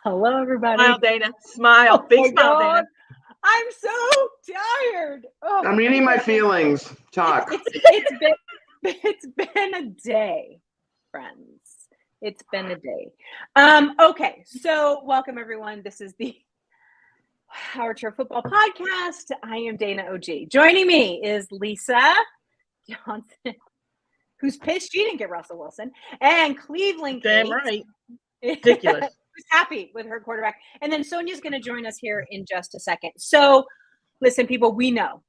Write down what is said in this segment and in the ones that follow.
Hello, everybody. Smile, Dana. Smile. Big smile, God. Dana. I'm so tired. Oh, I'm reading my feelings. Talk. It's been a day, friends. It's been a day. Okay, so welcome everyone. This is the Our Church Football Podcast. I am Dana OG. Joining me is Lisa Johnson, who's pissed she didn't get Russell Wilson, and Cleveland Damn Kate, right. Ridiculous. who's happy with her quarterback. And then Sonia's going to join us here in just a second. So listen, people, we know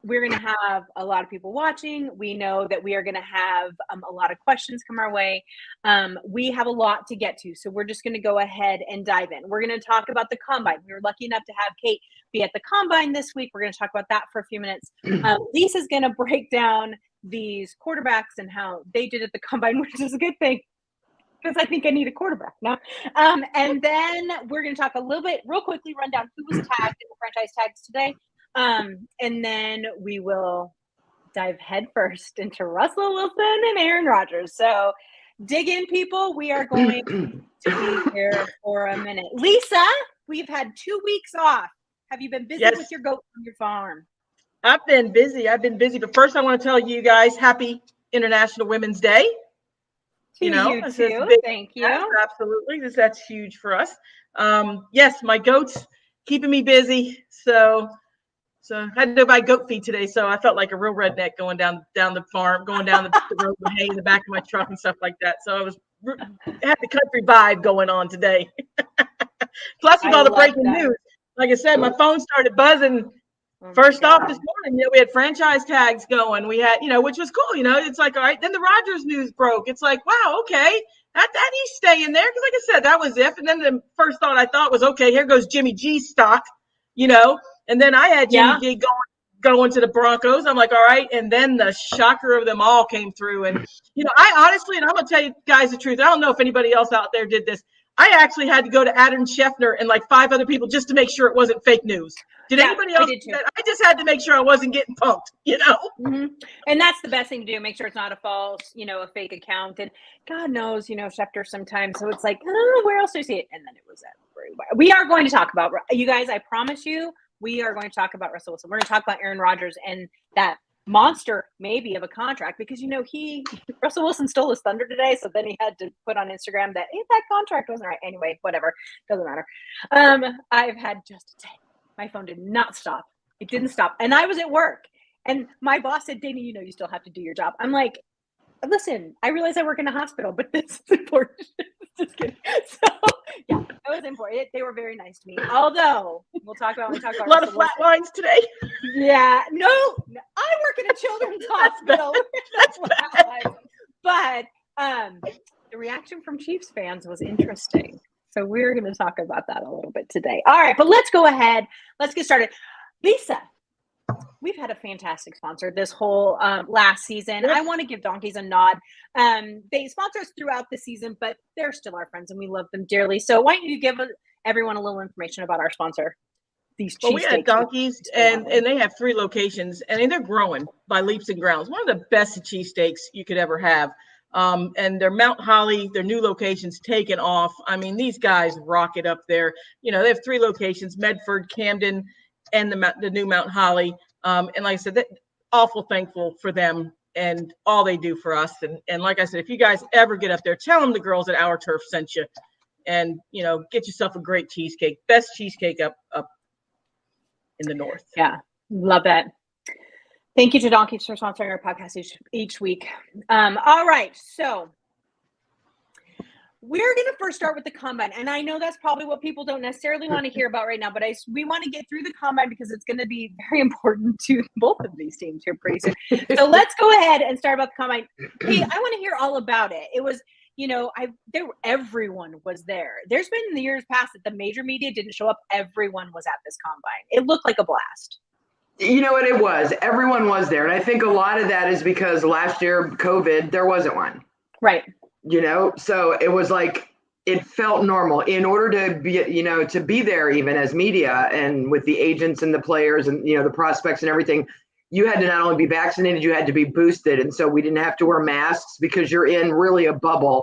we're going to have a lot of people watching. We know that we are going to have a lot of questions come our way. We have a lot to get to. So we're just going to go ahead and dive in. We're going to talk about the Combine. We were lucky enough to have Kate be at the Combine this week. We're going to talk about that for a few minutes. Lisa's going to break down these quarterbacks and how they did at the Combine, which is a good thing, because I think I need a quarterback now. And then we're going to talk a little bit, real quickly, run down who was tagged in the franchise tags today. And then we will dive headfirst into Russell Wilson and Aaron Rodgers. So dig in, people. We are going to be here for a minute. Lisa, we've had 2 weeks off. Have you been busy with your goat on your farm? I've been busy. But first I want to tell you guys happy International Women's Day. You too. Thank you. Absolutely. That's huge for us. Yes, my goats keeping me busy. So I had to buy goat feed today. So I felt like a real redneck going down the farm, going down the road with hay in the back of my truck and stuff like that. So I had the country vibe going on today. Plus with all the breaking news. Like I said, my phone started buzzing. First off this morning, we had franchise tags going. We had, which was cool. It's like, all right. Then the Rodgers news broke. It's like, wow, okay, that he's staying there. Because like I said, that was if. And then the first thought I thought was, okay, here goes Jimmy G's stock, And then I had Jimmy G going to the Broncos. I'm like, all right. And then the shocker of them all came through. And I honestly, and I'm gonna tell you guys the truth. I don't know if anybody else out there did this. I actually had to go to Adam Schefter and like 5 other people just to make sure it wasn't fake news. Did anybody else do that? I just had to make sure I wasn't getting punked, Mm-hmm. And that's the best thing to do. Make sure it's not a false, a fake account. And God knows, Schefter sometimes. So it's like, where else do you see it? And then it was everywhere. We are going to talk about, you guys, I promise you, we are going to talk about Russell Wilson. We're going to talk about Aaron Rodgers and that monster maybe of a contract because, Russell Wilson stole his thunder today. So then he had to put on Instagram that that contract wasn't right. Anyway, whatever. Doesn't matter. I've had just a day. My phone did not stop. It didn't stop. And I was at work. And my boss said, Dana, you still have to do your job. I'm like, listen, I realize I work in a hospital, but this is important. Just kidding. So, yeah, that was important. They were very nice to me. Although, we'll talk about a lot of flat lines today. Yeah. No, I work in a children's hospital. That's bad. But the reaction from Chiefs fans was interesting. So we're going to talk about that a little bit today. All right, but let's go ahead. Let's get started. Lisa, we've had a fantastic sponsor this whole last season. I want to give Donkeys a nod. They sponsor us throughout the season, but they're still our friends, and we love them dearly. So why don't you give everyone a little information about our sponsor? These we had Donkeys, and they have 3 locations, and they're growing by leaps and bounds. One of the best cheesesteaks you could ever have. And their Mount Holly, their new locations taken off. I mean, these guys rock it up there. They have 3 locations, Medford, Camden, and the new Mount Holly. And like I said, awful thankful for them and all they do for us. And like I said, if you guys ever get up there, tell them the girls at Our Turf sent you and, get yourself a great cheesecake. Best cheesecake up in the north. Yeah, love that. Thank you to Donkeys for sponsoring our podcast each week. All right, so we're going to first start with the Combine. And I know that's probably what people don't necessarily want to hear about right now, but we want to get through the Combine because it's going to be very important to both of these teams here pretty soon. So let's go ahead and start about the Combine. Hey, I want to hear all about it. It was, everyone was there. There's been in the years past that the major media didn't show up. Everyone was at this Combine. It looked like a blast. You know what it was? Everyone was there. And I think a lot of that is because last year, COVID, there wasn't one. Right. So it was like, it felt normal in order to be, to be there even as media and with the agents and the players and, the prospects and everything. You had to not only be vaccinated, you had to be boosted. And so we didn't have to wear masks because you're in really a bubble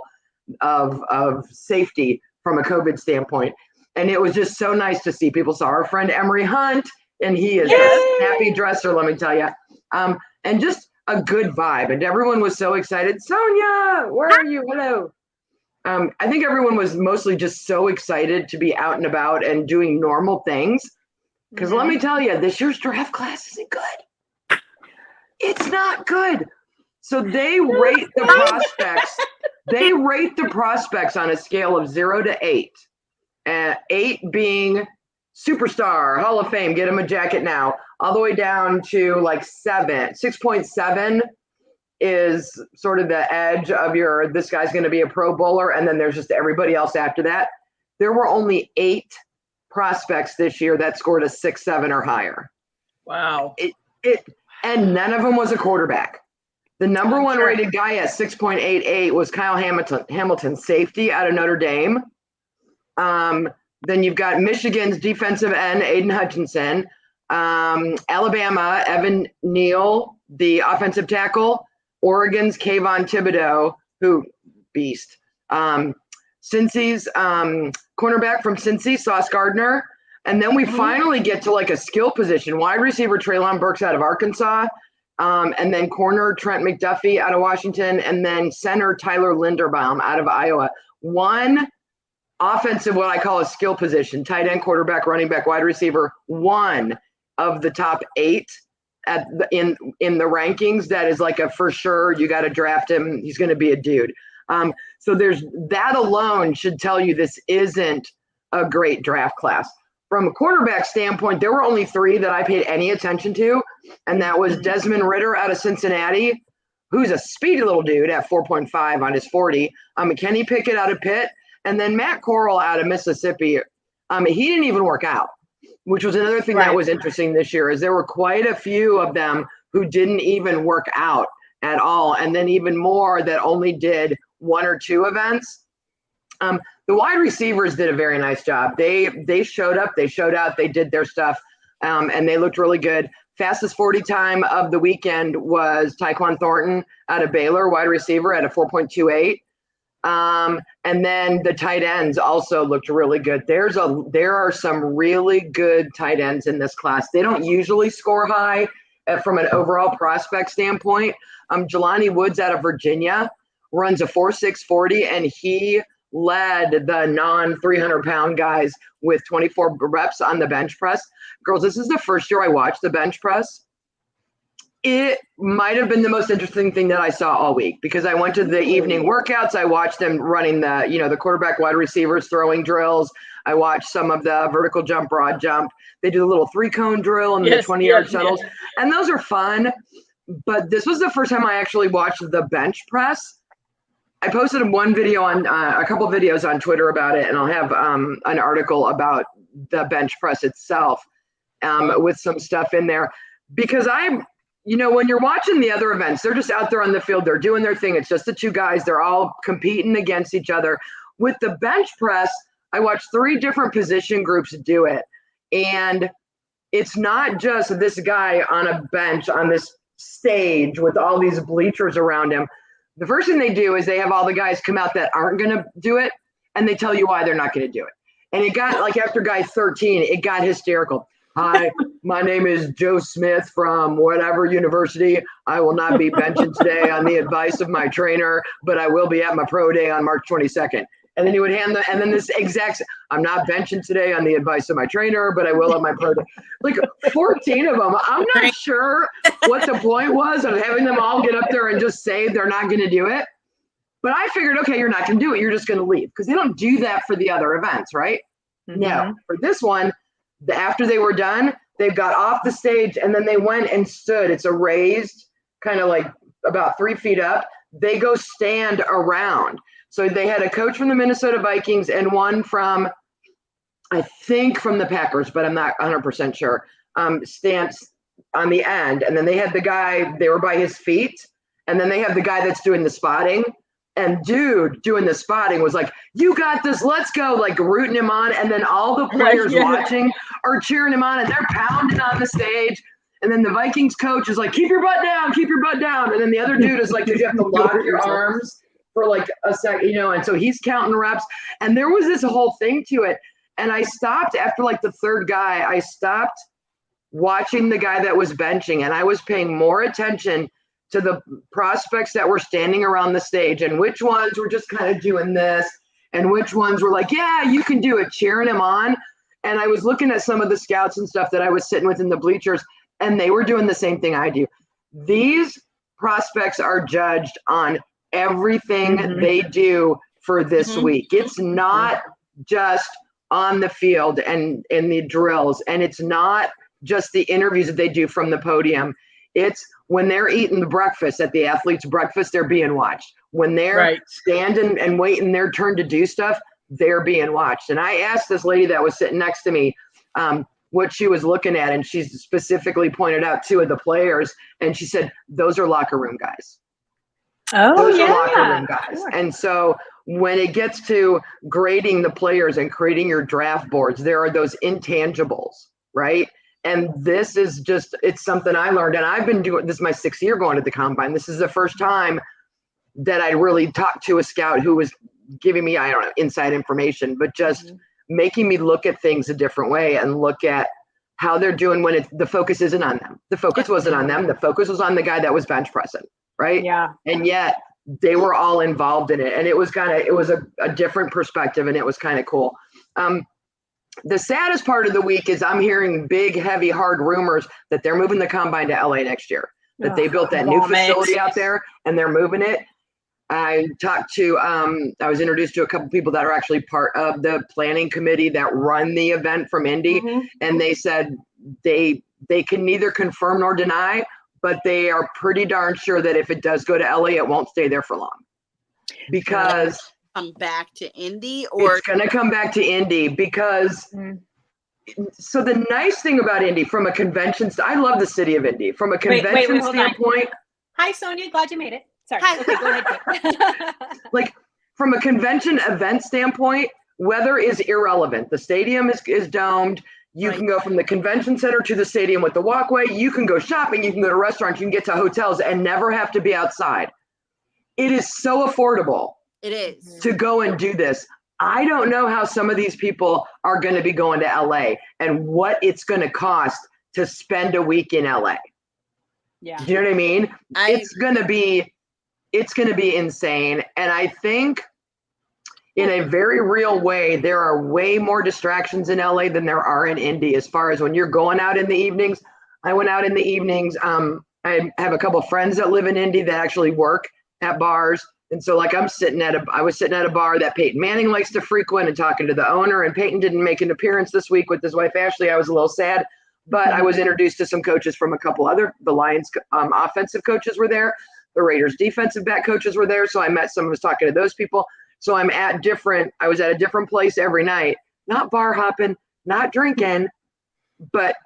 of safety from a COVID standpoint. And it was just so nice to see. People saw our friend Emery Hunt, and he is a snappy dresser, let me tell you. And just a good vibe. And everyone was so excited. Sonia, where are you? Hello. I think everyone was mostly just so excited to be out and about and doing normal things. Because let me tell you, this year's draft class isn't good. It's not good. So they rate the prospects. They rate the prospects on a scale of 0 to 8. 8 being superstar, Hall of Fame, get him a jacket now, all the way down to like 7. 6.7 is sort of the edge of this guy's going to be a Pro Bowler, and then there's just everybody else after that. There were only 8 prospects this year that scored a 6.7 or higher. Wow. And none of them was a quarterback. The number one rated guy at 6.88 was Kyle Hamilton, safety out of Notre Dame. Then you've got Michigan's defensive end, Aiden Hutchinson. Alabama, Evan Neal, the offensive tackle. Oregon's Kayvon Thibodeau, who beast. Cincy's cornerback from Cincy, Sauce Gardner. And then we finally get to like a skill position. Wide receiver Treylon Burks out of Arkansas. And then corner Trent McDuffie out of Washington. And then center Tyler Linderbaum out of Iowa. One offensive, what I call a skill position, tight end, quarterback, running back, wide receiver, one of the top 8 in the rankings that is like a for sure, you got to draft him, he's going to be a dude. So there's that alone should tell you this isn't a great draft class. From a quarterback standpoint, there were only 3 that I paid any attention to, and that was Desmond Ritter out of Cincinnati, who's a speedy little dude at 4.5 on his 40, Kenny Pickett out of Pitt, and then Matt Corral out of Mississippi. He didn't even work out, which was another thing that was interesting this year, is there were quite a few of them who didn't even work out at all. And then even more that only did 1 or 2 events. The wide receivers did a very nice job. They showed up, they showed out, they did their stuff, and they looked really good. Fastest 40 time of the weekend was Tyquan Thornton out of Baylor, wide receiver at a 4.28. And then the tight ends also looked really good. There are some really good tight ends in this class. They don't usually score high from an overall prospect standpoint. Jelani Woods out of Virginia runs a 4.6 40, and he led the non-300-pound guys with 24 reps on the bench press. Girls, this is the first year I watched the bench press. It might have been the most interesting thing that I saw all week, because I went to the evening workouts. I watched them running the quarterback, wide receivers, throwing drills. I watched some of the vertical jump, broad jump. They do the little 3-cone drill and the 20-yard shuttles. And those are fun. But this was the first time I actually watched the bench press. I posted one video on a couple videos on Twitter about it, and I'll have an article about the bench press itself with some stuff in there, because when you're watching the other events, they're just out there on the field, they're doing their thing. It's just the 2 guys, they're all competing against each other. With the bench press, I watched 3 different position groups do it, and it's not just this guy on a bench on this stage with all these bleachers around him. The first thing they do is they have all the guys come out that aren't going to do it, and they tell you why they're not going to do it. And it got, like, after guy 13, it got hysterical. Hi, my name is Joe Smith from whatever university. I will not be benching today on the advice of my trainer, but I will be at my pro day on March 22nd. And then he would and then this exact, I'm not benching today on the advice of my trainer, but I will at my pro day. Like 14 of them. I'm not sure what the point was of having them all get up there and just say they're not going to do it. But I figured, okay, you're not going to do it. You're just going to leave, because they don't do that for the other events, right? Mm-hmm. No, for this one, after they were done, they got off the stage and then they went and stood. It's a raised kind of like about 3 feet up. They go stand around. So they had a coach from the Minnesota Vikings and one from, I think, from the Packers, but I'm not 100% sure, stance on the end. And then they had the guy, they were by his feet. And then they have the guy that's doing the spotting. And dude doing the spotting was like, you got this, let's go, like rooting him on. And then all the players watching are cheering him on, and they're pounding on the stage. And then the Vikings coach is like, keep your butt down, keep your butt down. And then the other dude is like, you have to lock your arms for like a second, and so he's counting reps. And there was this whole thing to it. And I stopped after like the third guy. I stopped watching the guy that was benching, and I was paying more attention to the prospects that were standing around the stage and which ones were just kind of doing this and which ones were like, yeah, you can do it, cheering him on. And I was looking at some of the scouts and stuff that I was sitting with in the bleachers, and they were doing the same thing I do. These prospects are judged on everything they do for this week. It's not just on the field and in the drills, and it's not just the interviews that they do from the podium. It's when they're eating the breakfast at the athlete's breakfast, they're being watched. When they're standing and waiting their turn to do stuff, they're being watched. And I asked this lady that was sitting next to me what she was looking at, and she specifically pointed out two of the players, and she said, those are locker room guys. Those are locker room guys. Sure. And so when it gets to grading the players and creating your draft boards, there are those intangibles, right? And this is just, it's something I learned. And I've been doing, this is my 6th year going to the combine. This is the first time that I really talked to a scout who was giving me, I don't know, inside information, but just making me look at things a different way and look at how they're doing when the focus isn't on them. The focus wasn't on them. The focus was on the guy that was bench pressing, right? Yeah. And yet they were all involved in it. And it was a different perspective, and it was kind of cool. The saddest part of the week is I'm hearing big, heavy, hard rumors that they're moving the combine to LA next year, that they built that new facility out there and they're moving it. I talked to, I was introduced to a couple people that are actually part of the planning committee that run the event from Indy. And they said they can neither confirm nor deny, but they are pretty darn sure that if it does go to LA, it won't stay there for long. Because come back to Indy, or it's going to come back to Indy because so the nice thing about Indy from a convention, I love the city of Indy from a convention standpoint. Hi, Sonia. Glad you made it. Sorry. Hi. Okay, go ahead. Like from a convention event standpoint, weather is irrelevant. The stadium is domed. You can go from the convention center to the stadium with the walkway. You can go shopping. You can go to restaurants. You can get to hotels and never have to be outside. It is so affordable. It is. To go and do this. I don't know how some of these people are going to be going to LA and what it's going to cost to spend a week in LA. Yeah. Do you know what I mean? It's going to be insane. And I think in a very real way, there are way more distractions in LA than there are in Indy as far as when you're going out in the evenings. I went out in the evenings. I have a couple of friends that live in Indy that actually work at bars. And so like I was sitting at a bar that Peyton Manning likes to frequent and talking to the owner, and Peyton didn't make an appearance this week with his wife, Ashley. I was a little sad, but I was introduced to some coaches from a couple other, the Lions offensive coaches were there. The Raiders defensive back coaches were there. So I met some, I was talking to those people. So I was at a different place every night, not bar hopping, not drinking, but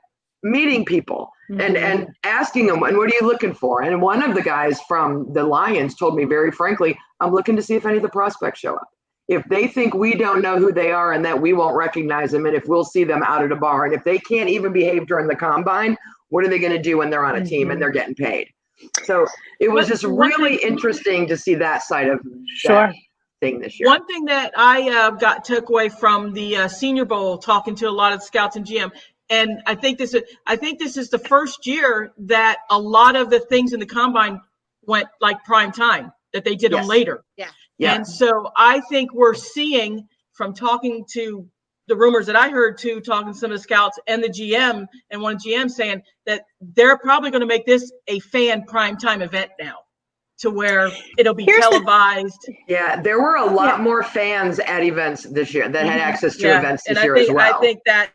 meeting people and asking them, and what are you looking for? And one of the guys from the Lions told me very frankly, I'm looking to see if any of the prospects show up. If they think we don't know who they are and that we won't recognize them, and if we'll see them out at a bar, and if they can't even behave during the combine, what are they going to do when they're on a team and they're getting paid? So it was just really interesting to see that side of that thing this year. One thing that I took away from the Senior Bowl, talking to a lot of scouts and GM, and I think this is the first year that a lot of the things in the combine went like prime time, that they did them later. Yeah. And so I think we're seeing, from talking to the rumors that I heard too, talking to some of the scouts and the GM, and one GM saying that they're probably going to make this a fan primetime event now, to where it'll be televised. There were a lot more fans at events this year that had access to events this year as well. I think that's,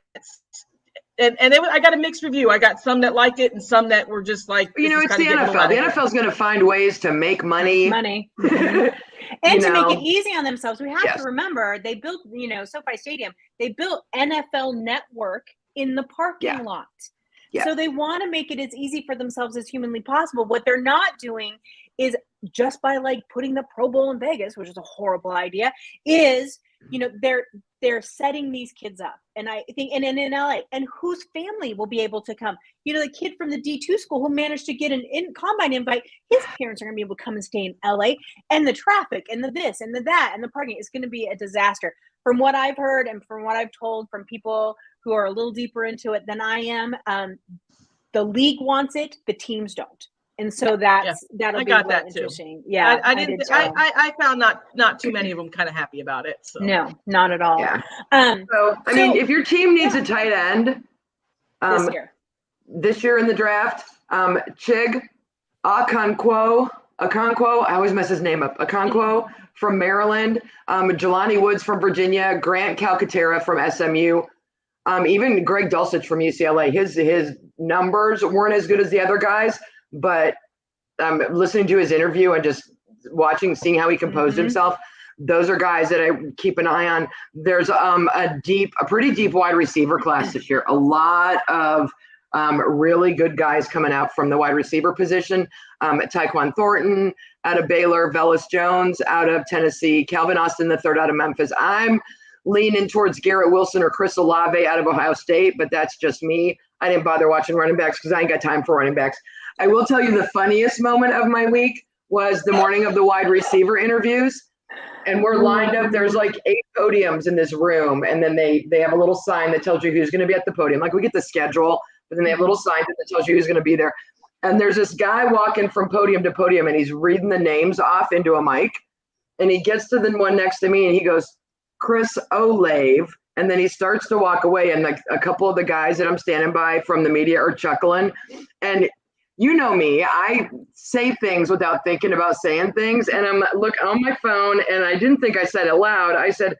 I got a mixed review. I got some that liked it and some that were just like, it's the NFL. The NFL is going to find ways to make money. And to make it easy on themselves. We have to remember they built, SoFi Stadium, they built NFL Network in the parking lot. Yeah. So they want to make it as easy for themselves as humanly possible. What they're not doing is, just by like putting the Pro Bowl in Vegas, which is a horrible idea, is, they're setting these kids up. And I think, and in LA, and whose family will be able to come? The kid from the D2 school who managed to get an combine invite, his parents are going to be able to come and stay in LA, and the traffic and the this and the that and the parking is going to be a disaster. from what I've heard and from what I've told from people who are a little deeper into it than I am, the league wants it, the teams don't. And so that'll be got real that too. interesting. Yeah, I didn't. I found not too many of them kind of happy about it. So. No, not at all. Yeah. So I mean, if your team needs a tight end this year in the draft, Chig Okonkwo, I always mess his name up. Okonkwo from Maryland, Jelani Woods from Virginia, Grant Calcaterra from SMU, even Greg Dulcich from UCLA. His numbers weren't as good as the other guys, but listening to his interview and just seeing how he composed himself, those are guys that I keep an eye on. There's a pretty deep wide receiver class this year. A lot of really good guys coming out from the wide receiver position. Tyquan Thornton out of Baylor, Velus Jones out of Tennessee, Calvin Austin III out of Memphis. I'm leaning towards Garrett Wilson or Chris Olave out of Ohio State, but that's just me. I didn't bother watching running backs because I ain't got time for running backs. I will tell you the funniest moment of my week was the morning of the wide receiver interviews. And we're lined up. There's like 8 podiums in this room. And then they have a little sign that tells you who's going to be at the podium. Like we get the schedule, but then they have a little sign that tells you who's going to be there. And there's this guy walking from podium to podium and he's reading the names off into a mic. And he gets to the one next to me and he goes, Chris Olave. And then he starts to walk away. And like a couple of the guys that I'm standing by from the media are chuckling. And you know me, I say things without thinking about saying things. And I'm looking on my phone and I didn't think I said it loud. I said,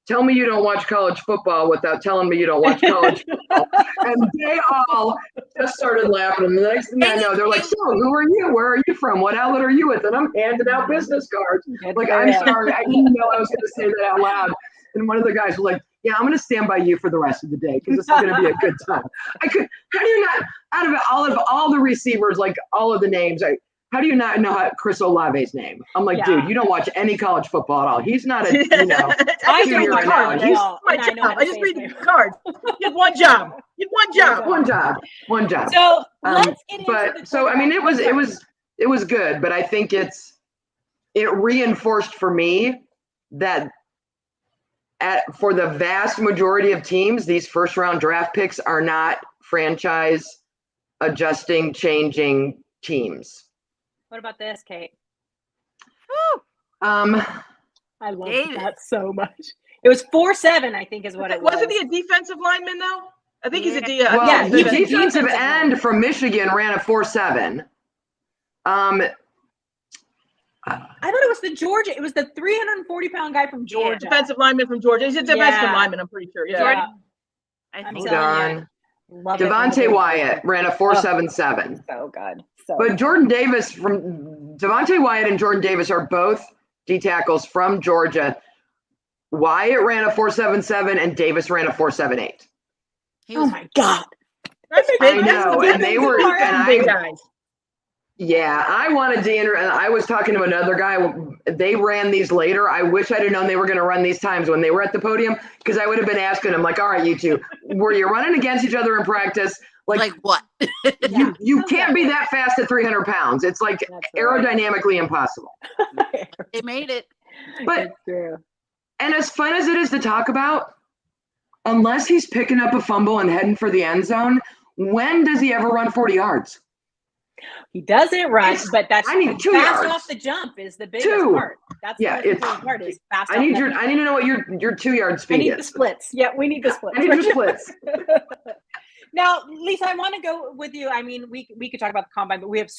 tell me you don't watch college football without telling me you don't watch college football. And they all just started laughing. And the next thing I know, they're like, so who are you? Where are you from? What outlet are you with? And I'm handing out business cards. Like, I'm sorry. I didn't know I was going to say that out loud. And one of the guys was like, yeah, I'm going to stand by you for the rest of the day because this is going to be a good time. How do you not, out of all the receivers, like all of the names, how do you not know Chris Olave's name? I'm like, dude, you don't watch any college football at all. He's not a, I do my cards. I just read the cards. You have one job. One job. So let's get into I mean, it was good, but I think it reinforced for me that for the vast majority of teams, these first round draft picks are not franchise adjusting, changing teams. What about this, Kate? I love that so much. It was 4.7, I think, is what it was. Wasn't he a defensive lineman though? I think he's a the defensive end from Michigan ran a 4.7. I thought it was It was the 340-pound guy from Georgia. Defensive lineman from Georgia. He's a defensive lineman, I'm pretty sure. Yeah. Hold on. Devontae Wyatt ran a 4.77. So good. But Devontae Wyatt and Jordan Davis are both D tackles from Georgia. Wyatt ran a 4.77 and Davis ran a 4.78. Oh my God. I know. And they were big guys. Yeah, I wanted to enter. I was talking to another guy. They ran these later. I wish I'd have known they were going to run these times when they were at the podium because I would have been asking them, like, all right, you two, were you running against each other in practice? Like what? You can't be that fast at 300 pounds. It's like aerodynamically impossible. They made it. But and as fun as it is to talk about, unless he's picking up a fumble and heading for the end zone, when does he ever run 40 yards? He doesn't run, but that's I need 2 fast yards. Off the jump is the biggest part. That's the most important part is fast. I need to know what your 2 yard speed is. I need the splits. Yeah, we need the splits. I need the splits. Now, Lisa, I want to go with you. I mean, we could talk about the combine, but we have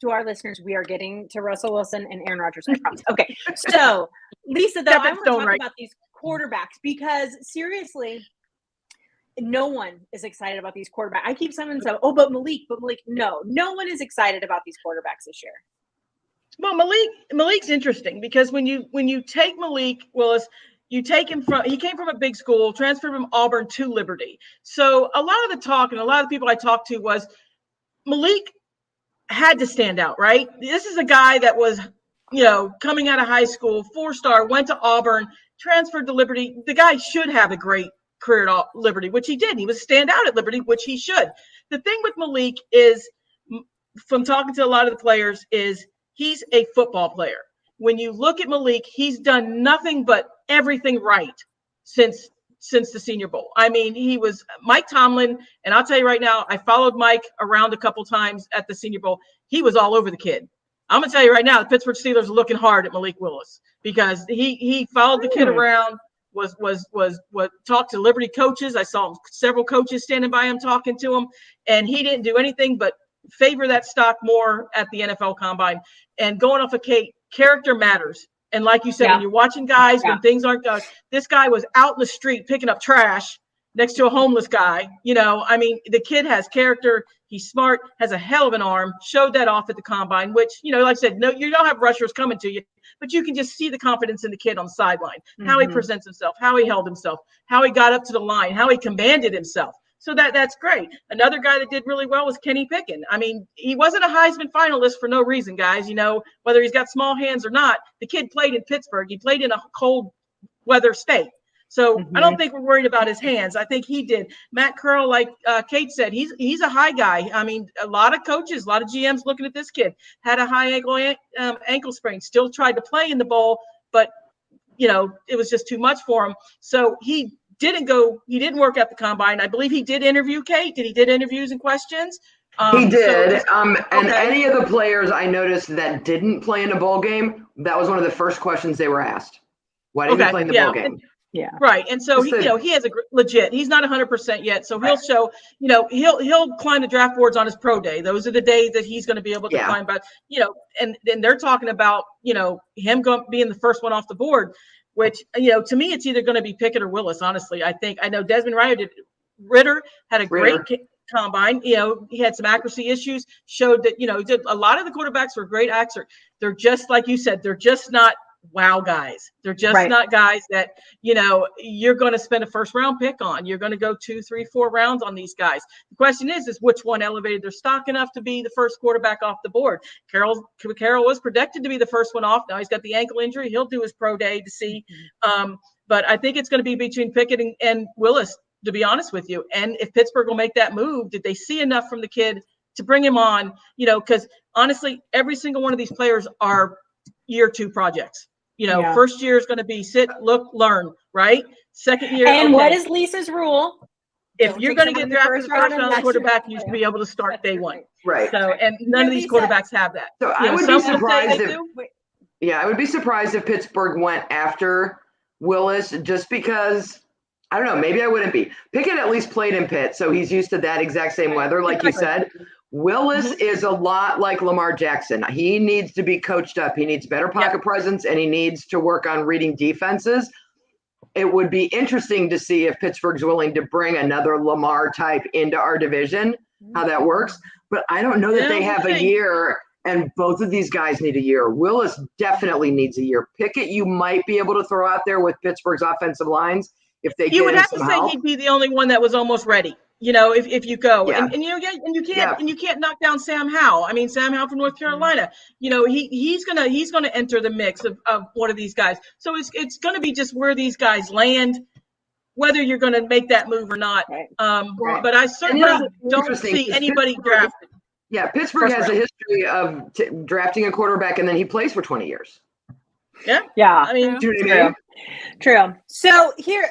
to our listeners, we are getting to Russell Wilson and Aaron Rodgers. I promise. Okay, so Lisa, though, I want to talk about these quarterbacks because seriously. No one is excited about these quarterbacks. I keep saying, but Malik, no one is excited about these quarterbacks this year. Well, Malik's interesting because when you take Malik Willis, he came from a big school, transferred from Auburn to Liberty. So a lot of the talk and a lot of the people I talked to was Malik had to stand out, right? This is a guy that was, coming out of high school, 4-star, went to Auburn, transferred to Liberty. The guy should have a great career at Liberty, which he did. He was stand out at Liberty, which he should. The thing with Malik is, from talking to a lot of the players, is he's a football player. When you look at Malik, he's done nothing but everything right since the Senior Bowl. I mean, he was Mike Tomlin, and I'll tell you right now, I followed Mike around a couple times at the Senior Bowl. He was all over the kid. I'm gonna tell you right now, the Pittsburgh Steelers are looking hard at Malik Willis because he followed the kid around, was talked to Liberty coaches. I saw several coaches standing by him talking to him, and he didn't do anything but favor that stock more at the NFL Combine. And going off of Kate, character matters. And like you said, when you're watching guys, when things aren't good, this guy was out in the street picking up trash next to a homeless guy. You know, I mean, the kid has character. He's smart, has a hell of an arm, showed that off at the Combine, which, you know, like I said, no, you don't have rushers coming to you, but you can just see the confidence in the kid on the sideline, how he presents himself, how he held himself, how he got up to the line, how he commanded himself. So that's great. Another guy that did really well was Kenny Picken. I mean, he wasn't a Heisman finalist for no reason, guys. You know, whether he's got small hands or not, the kid played in Pittsburgh. He played in a cold weather state. So I don't think we're worried about his hands. I think he did. Matt Curl, like Kate said, he's a high guy. I mean, a lot of coaches, a lot of GMs looking at this kid, had a high ankle sprain, still tried to play in the bowl, but, you know, it was just too much for him. So he didn't work at the Combine. I believe he did interview Kate. He did interviews and questions? He did. And any of the players I noticed that didn't play in a bowl game, that was one of the first questions they were asked. Why didn't you play in the bowl game? Yeah. Right. And so he has a legit, he's not 100% yet. So he'll show, you know, he'll climb the draft boards on his pro day. Those are the days that he's going to be able to climb, but, you know, and they're talking about, you know, him being the first one off the board, which, you know, to me, it's either going to be Pickett or Willis. Honestly, I know Desmond Ritter had a great Combine. You know, he had some accuracy issues, showed that, you know, a lot of the quarterbacks were great actors. They're just, like you said, they're just not wow guys. They're just not guys that, you know, you're going to spend a first round pick on. You're going to go 2, 3, 4 rounds on these guys. The question is which one elevated their stock enough to be the first quarterback off the board. Carroll was predicted to be the first one off. Now he's got the ankle injury. He'll do his pro day to see. But I think it's going to be between Pickett and Willis, to be honest with you. And if Pittsburgh will make that move, did they see enough from the kid to bring him on? You know, because honestly, every single one of these players are year 2 projects. You know, first year is going to be sit, look, learn, right? Second year. And what is Lisa's rule? If you're going to get drafted as a first round quarterback, you should be able to start day 1. Right. So, and none of these quarterbacks have that. So I would be surprised I would be surprised if Pittsburgh went after Willis, just because, I don't know, maybe I wouldn't be. Pickett at least played in Pitt, so he's used to that exact same weather, like you said. Willis is a lot like Lamar Jackson. He needs to be coached up. He needs better pocket presence, and he needs to work on reading defenses. It would be interesting to see if Pittsburgh's willing to bring another Lamar type into our division, how that works. But I don't know that they have a year, and both of these guys need a year. Willis definitely needs a year. Pickett, you might be able to throw out there with Pittsburgh's offensive lines if they You would have to say he'd be the only one that was almost ready. You know, if you go and you can't knock down Sam Howell. I mean, Sam Howell from North Carolina. You know, he's gonna enter the mix of one of these guys. So it's gonna be just where these guys land, whether you're gonna make that move or not. But I certainly don't see anybody drafted. Yeah, Pittsburgh has a history of drafting a quarterback and then he plays for 20 years. Yeah. I mean, True. So here,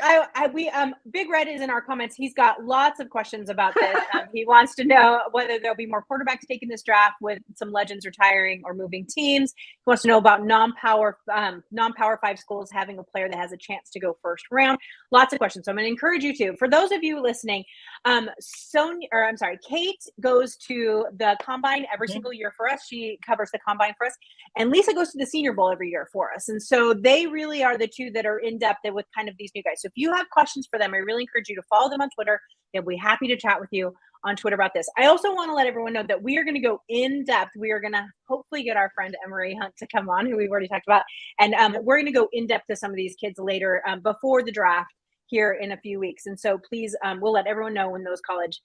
Big Red is in our comments. He's got lots of questions about this. He wants to know whether there'll be more quarterbacks taking this draft with some legends retiring or moving teams. He wants to know about non-power 5 schools having a player that has a chance to go first round. Lots of questions. So I'm going to encourage you to. For those of you listening, Kate goes to the Combine every single year for us. She covers the Combine for us, and Lisa goes to the Senior Bowl every year for us. And so they really are the two that are in depth with kind of these new guys. So if you have questions for them, I really encourage you to follow them on Twitter. They'll be happy to chat with you on Twitter about this. I also want to let everyone know that we are going to go in depth. We are going to hopefully get our friend Emery Hunt to come on, who we've already talked about. And we're going to go in depth to some of these kids later before the draft here in a few weeks. And so please, we'll let everyone know when those college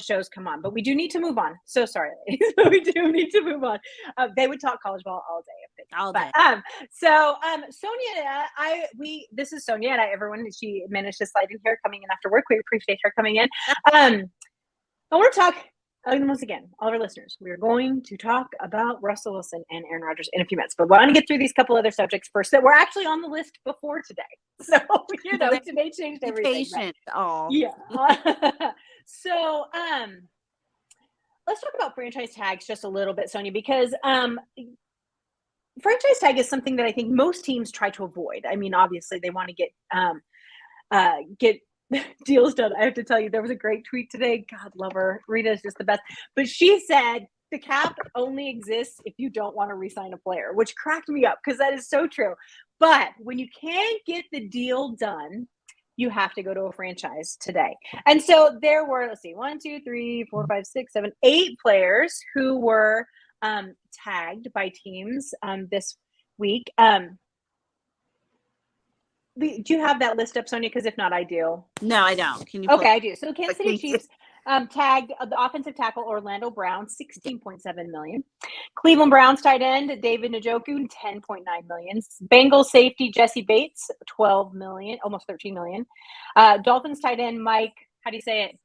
shows come on. But we do need to move on. So sorry, ladies, but we do need to move on. They would talk college ball all day. All day. Sonia, this is Sonia, and everyone, she managed to slide in here coming in after work. We appreciate her coming in. I want to talk once again, all of our listeners, we're going to talk about Russell Wilson and Aaron Rodgers in a few minutes. But we want to get through these couple other subjects first that were actually on the list before today. So, today changed everything. Patient. Oh, yeah. So, let's talk about franchise tags just a little bit, Sonia, because franchise tag is something that I think most teams try to avoid. I mean, obviously, they want to get deals done. I have to tell you, there was a great tweet today. God love her. Rita is just the best. But she said the cap only exists if you don't want to re-sign a player, which cracked me up because that is so true. But when you can't get the deal done, you have to go to a franchise today. And so there were, let's see, 1, 2, 3, 4, 5, 6, 7, 8 players who were tagged by teams this week. Do you have that list up, Sonia? Because if not, I do. no, I don't. Can you? Okay, I do. So the Kansas City Chiefs tagged the offensive tackle Orlando Brown, $16.7 million. Cleveland Browns tight end David Njoku, $10.9 million. Bengals safety Jesse Bates, $12 million, almost $13 million. Dolphins tight end Mike, how do you say it?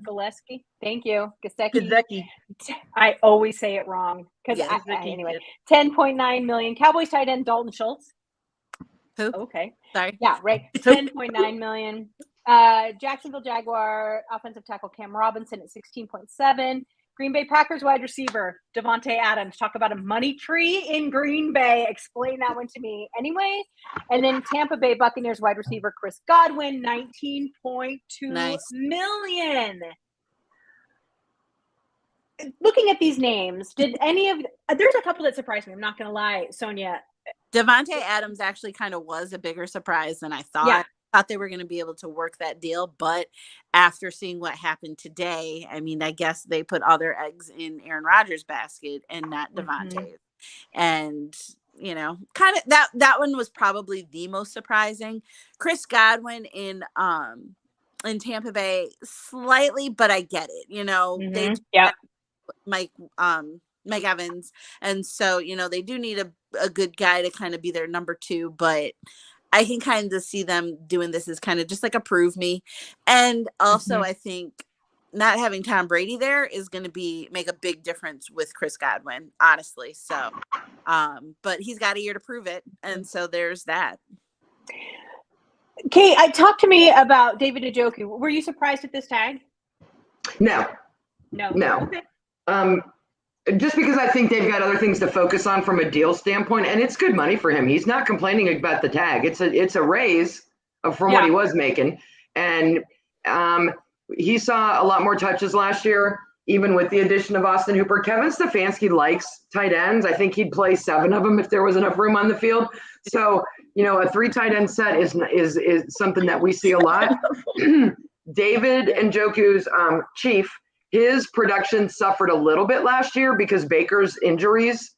Gillespie. Thank you. Gesicki. I always say it wrong. Anyway, $10.9 million. Cowboys tight end Dalton Schultz. Who? Okay. Sorry. Yeah, right. $10.9 million. Jacksonville Jaguar offensive tackle Cam Robinson at $16.7. Green Bay Packers wide receiver Devontae Adams. Talk about a money tree in Green Bay. Explain that one to me anyway. And then Tampa Bay Buccaneers wide receiver Chris Godwin, $19.2 million. Looking at these names, did any of there's a couple that surprised me. I'm not going to lie, Sonia. Devontae Adams actually kind of was a bigger surprise than I thought. Yeah. I thought they were going to be able to work that deal, but after seeing what happened today, I mean, I guess they put all their eggs in Aaron Rodgers' basket and not Devontae's. And kind of that one was probably the most surprising. Chris Godwin in Tampa Bay slightly, but I get it. They Mike Evans, and so they do need a good guy to kind of be their number 2, but I can kind of see them doing this as kind of just like a prove me. And also I think not having Tom Brady there is going to make a big difference with Chris Godwin, honestly. So but he's got a year to prove it, and so there's that. Kate, talk to me about David Njoku. Were you surprised at this tag? No. Okay. Just because I think they've got other things to focus on from a deal standpoint, and it's good money for him. He's not complaining about the tag. It's a raise from what he was making, and he saw a lot more touches last year, even with the addition of Austin Hooper. Kevin Stefanski likes tight ends. I think he'd play 7 of them if there was enough room on the field. So a 3 tight end set is something that we see a lot. David Njoku's chief. His production suffered a little bit last year because Baker's injuries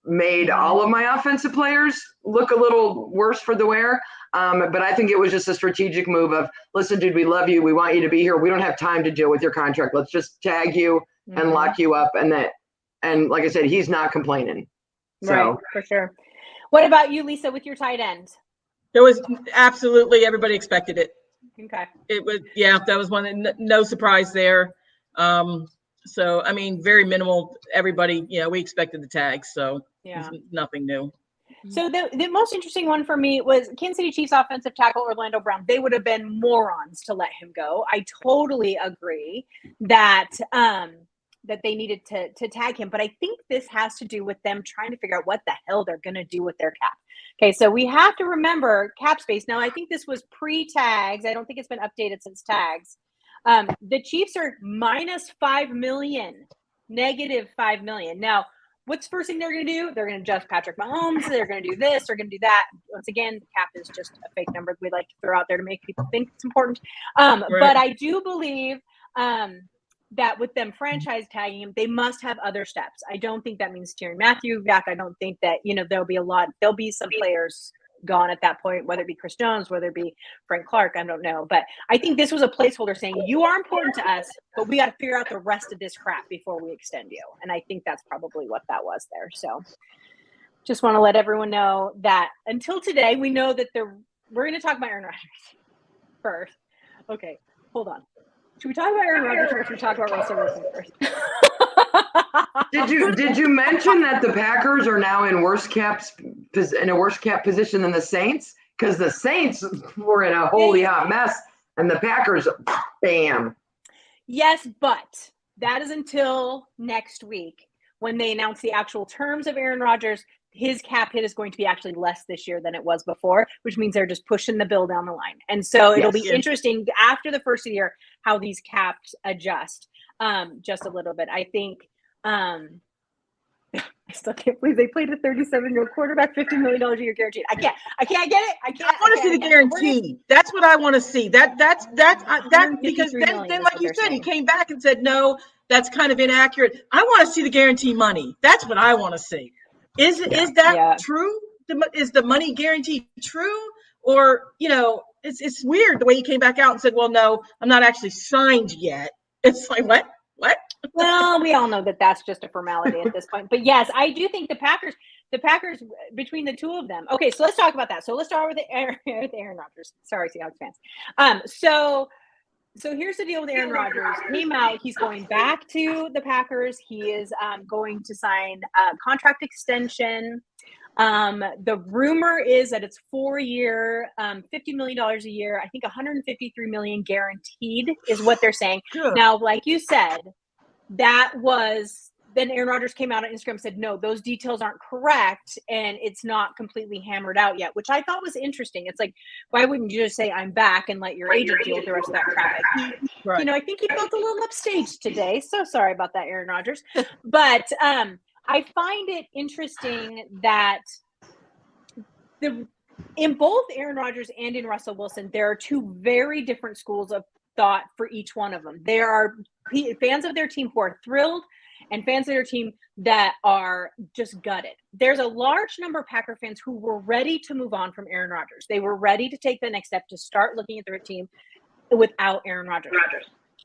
made all of my offensive players look a little worse for the wear. But I think it was just a strategic move of, listen, dude, we love you. We want you to be here. We don't have time to deal with your contract. Let's just tag you and lock you up. And like I said, he's not complaining. Right, for sure. What about you, Lisa, with your tight end? There was absolutely everybody expected it. Okay. It was, that was one, no surprise there. So, I mean, very minimal. Everybody, we expected the tag, so it's nothing new. So the most interesting one for me was Kansas City Chiefs offensive tackle Orlando Brown. They would have been morons to let him go. I totally agree that that they needed to tag him, but I think this has to do with them trying to figure out what the hell they're going to do with their cap. Okay, so we have to remember cap space. Now, I think this was pre-tags. I don't think it's been updated since tags. The Chiefs are minus $5 million, negative $5 million. Now, what's the first thing they're going to do? They're going to adjust Patrick Mahomes. They're going to do this. They're going to do that. Once again, the cap is just a fake number we like to throw out there to make people think it's important. But I do believe that with them franchise tagging him, they must have other steps. I don't think that means Tyrann Mathieu back. I don't think that, there'll be some players gone at that point, whether it be Chris Jones, whether it be Frank Clark, I don't know. But I think this was a placeholder saying, you are important to us, but we got to figure out the rest of this crap before we extend you. And I think that's probably what that was there. So just want to let everyone know that until today, we know that we're going to talk about Aaron Rodgers first. Okay, hold on. Should we talk about Aaron Rodgers or should we talk about Russell Wilson first? Did you mention that the Packers are now in a worse cap position than the Saints? Because the Saints were in a holy hot mess, and the Packers, bam. Yes, but that is until next week when they announce the actual terms of Aaron Rodgers. His cap hit is going to be actually less this year than it was before, which means they're just pushing the bill down the line. And so it'll be interesting after the first of the year how these caps adjust just a little bit. I think I still can't believe they played a 37-year-old quarterback, $50 million a year guaranteed. I can't get it. I want to see the guarantee. That's what I want to see. That's because then like you said, he came back and said, no, that's kind of inaccurate. I want to see the guarantee money. That's what I want to see. Is that true? Is the money guarantee true? Or, it's weird the way he came back out and said, well, no, I'm not actually signed yet. It's like, what? Well, we all know that that's just a formality at this point. But yes, I do think the Packers, between the two of them. Okay, so let's talk about that. So let's start with Aaron Rodgers. Sorry, Seahawks fans. So here's the deal with Aaron Rodgers. Came out. He's going back to the Packers. He is going to sign a contract extension. The rumor is that it's 4-year, $50 million a year. I think $153 million guaranteed is what they're saying. Sure. Now, like you said, then Aaron Rodgers came out on Instagram and said, no, those details aren't correct. And it's not completely hammered out yet, which I thought was interesting. It's like, why wouldn't you just say I'm back and let your agent deal with the rest of that crap? Right. I think he felt a little upstaged today. So sorry about that, Aaron Rodgers. But I find it interesting that in both Aaron Rodgers and in Russell Wilson, there are two very different schools of thought for each one of them. There are fans of their team who are thrilled and fans of their team that are just gutted. There's a large number of Packer fans who were ready to move on from Aaron Rodgers. They were ready to take the next step to start looking at their team without Aaron Rodgers.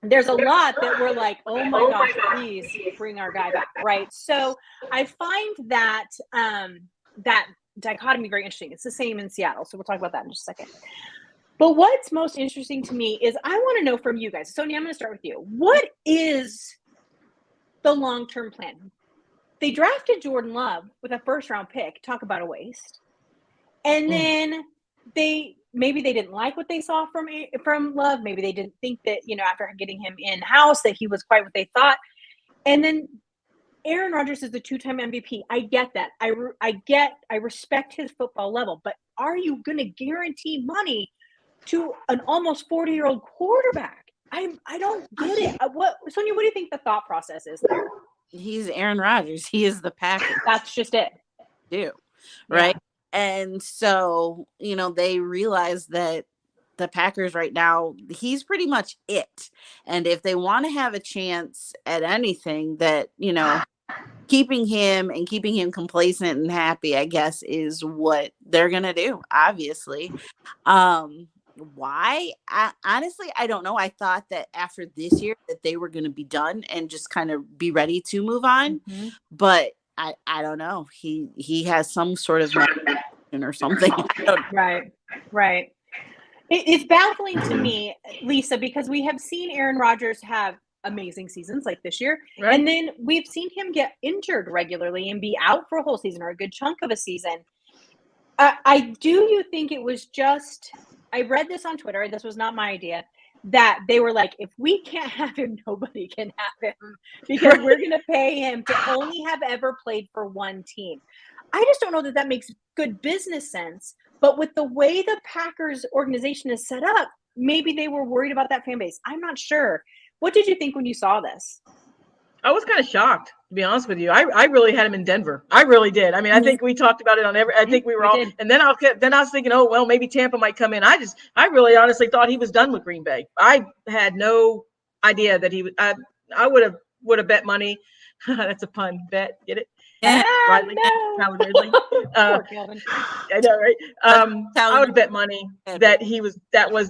There's a lot that were like, oh my gosh, please bring our guy back, right? So I find that that dichotomy very interesting. It's the same in Seattle. So we'll talk about that in just a second. But what's most interesting to me is I want to know from you guys. Sonia, I'm going to start with you. What is the long-term plan? They drafted Jordan Love with a first-round pick. Talk about a waste. And then maybe they didn't like what they saw from Love. Maybe they didn't think that, after getting him in-house that he was quite what they thought. And then Aaron Rodgers is the 2-time MVP. I get that. I respect his football level. But are you going to guarantee money to an almost 40-year-old quarterback? I don't get it. Sonia, what do you think the thought process is there? He's Aaron Rodgers. He is the Packers. That's just it. Right? Yeah. And so, they realize that the Packers right now, he's pretty much it. And if they want to have a chance at anything, that, keeping him complacent and happy, I guess, is what they're going to do, obviously. Why? Honestly, I don't know. I thought that after this year that they were going to be done and just kind of be ready to move on. Mm-hmm. But I don't know. He has some sort of or something. Right. It's baffling to me, Lisa, because we have seen Aaron Rodgers have amazing seasons like this year. Right. And then we've seen him get injured regularly and be out for a whole season or a good chunk of a season. Do you think it was just... I read this on Twitter. This was not my idea. That they were like, if we can't have him, nobody can have him because we're going to pay him to only have ever played for one team. I just don't know that makes good business sense. But with the way the Packers organization is set up, maybe they were worried about that fan base. I'm not sure. What did you think when you saw this? I was kind of shocked, to be honest with you. I really had him in Denver. I really did. I mean, I think we talked about it on I think we were all, and then I was thinking, oh, well, maybe Tampa might come in. I really honestly thought he was done with Green Bay. I had no idea that he would, I would have bet money. That's a pun. Bet. Get it? Rightly. No. I know, right? I would bet money that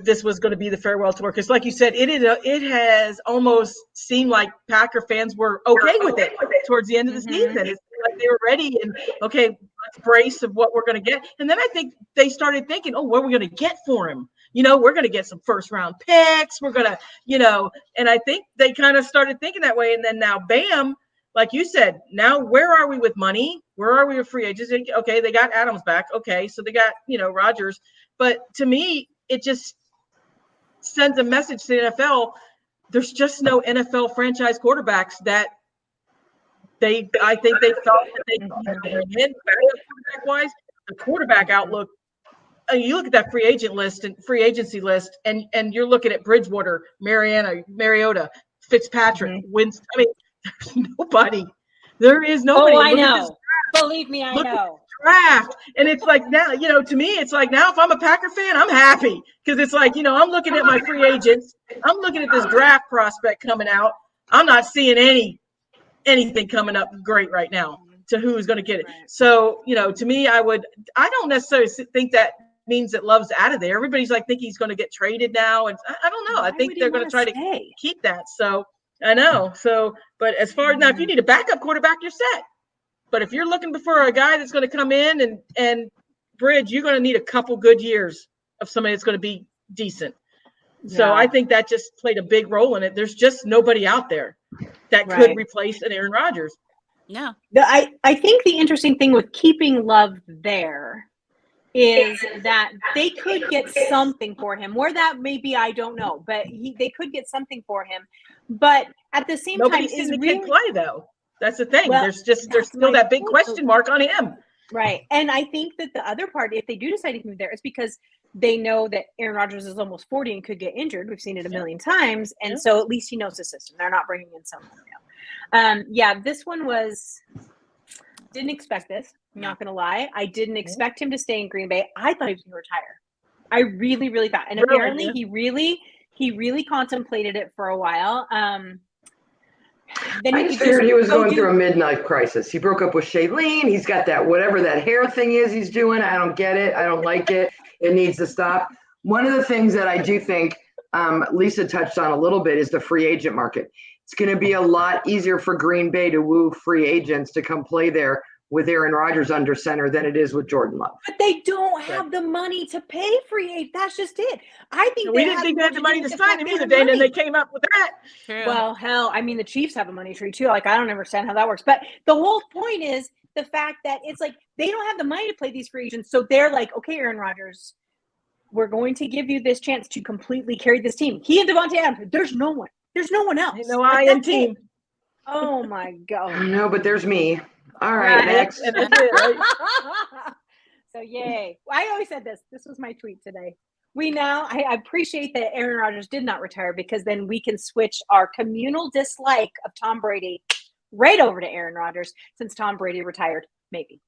this was going to be the farewell tour. Because like you said, it has almost seemed like Packer fans were okay with it towards the end of the season. It's like they were ready and okay, let's brace of what we're going to get. And then I think they started thinking, oh, what are we going to get for him? we're going to get some first round picks. We're going to, and I think they kind of started thinking that way. And then now, bam, like you said, now where are we with money? Where are we with free agents? Okay, they got Adams back. Okay, so they got, Rodgers. But to me, it just sends a message to the NFL. There's just no NFL franchise quarterbacks that I think they thought that they could bring in quarterback-wise. The quarterback outlook, you look at that free agency list, and you're looking at Bridgewater, Mariota, Fitzpatrick, Winston. I mean, there's nobody. There is nobody. Oh, I know. Believe me, I know. Draft. And it's like now, to me, it's like now if I'm a Packer fan, I'm happy because it's like, I'm looking at my free agents. I'm looking at this draft prospect coming out. I'm not seeing anything coming up great right now to who's going to get it. So, to me, I don't necessarily think that means that Love's out of there. Everybody's like, think he's going to get traded now. And I don't know. I think they're going to try to keep that. So I know. So, but as far as now, if you need a backup quarterback, you're set. But if you're looking for a guy that's going to come in and bridge, you're going to need a couple good years of somebody that's going to be decent. Yeah. So I think that just played a big role in it. There's just nobody out there that could replace an Aaron Rodgers. Yeah. I think the interesting thing with keeping Love there is that they could get something for him. Where that may be, I don't know. But they could get something for him. But at the same time, nobody's seen the kid play, though. That's the thing. Well, there's still that big question mark on him. Right. And I think that the other part, if they do decide to move there, is because they know that Aaron Rodgers is almost 40 and could get injured. We've seen it a million times. And so at least he knows the system. They're not bringing in someone new. This one didn't expect this. I'm not going to lie. I didn't expect him to stay in Green Bay. I thought he was going to retire. I really, really thought. And apparently he really contemplated it for a while. Then I just figured he was going through a midlife crisis. He broke up with Shailene. He's got that whatever that hair thing is he's doing. I don't get it. I don't like it. It needs to stop. One of the things that I do think Lisa touched on a little bit is the free agent market. It's going to be a lot easier for Green Bay to woo free agents to come play there with Aaron Rodgers under center than it is with Jordan Love. But they don't have the money to pay free agents. That's just it. I think we didn't think they had the money to sign him either, Dana, and they came up with that. True. Well, hell, I mean, the Chiefs have a money tree too. Like, I don't understand how that works. But the whole point is the fact that it's like they don't have the money to play these free agents. So they're like, okay, Aaron Rodgers, we're going to give you this chance to completely carry this team. He and Devontae Adams, there's no one. There's no one else. No I in team. Oh, my God. No, but there's me. All right, next. And that's it, right? So, yay. I always said this. This was my tweet today. I appreciate that Aaron Rodgers did not retire because then we can switch our communal dislike of Tom Brady right over to Aaron Rodgers since Tom Brady retired, maybe.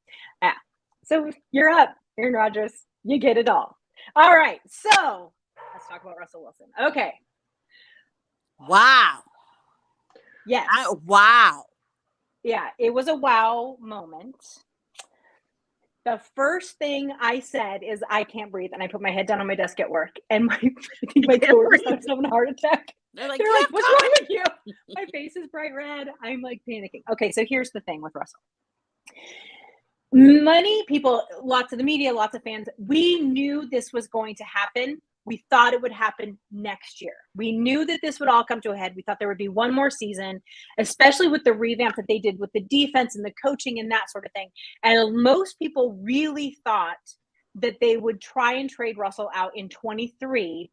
So, you're up, Aaron Rodgers. You get it all. All right, so let's talk about Russell Wilson. Okay. Wow. Yes. Wow. Yeah, it was a wow moment. The first thing I said is, I can't breathe. And I put my head down on my desk at work. And I think my coworkers thought I was having a heart attack. They're like, what's wrong with you? My face is bright red. I'm like panicking. Okay, so here's the thing with Russell. Many people, lots of the media, lots of fans, we knew this was going to happen. We thought it would happen next year. We knew that this would all come to a head. We thought there would be one more season, especially with the revamp that they did with the defense and the coaching and that sort of thing. And most people really thought that they would try and trade Russell out in 23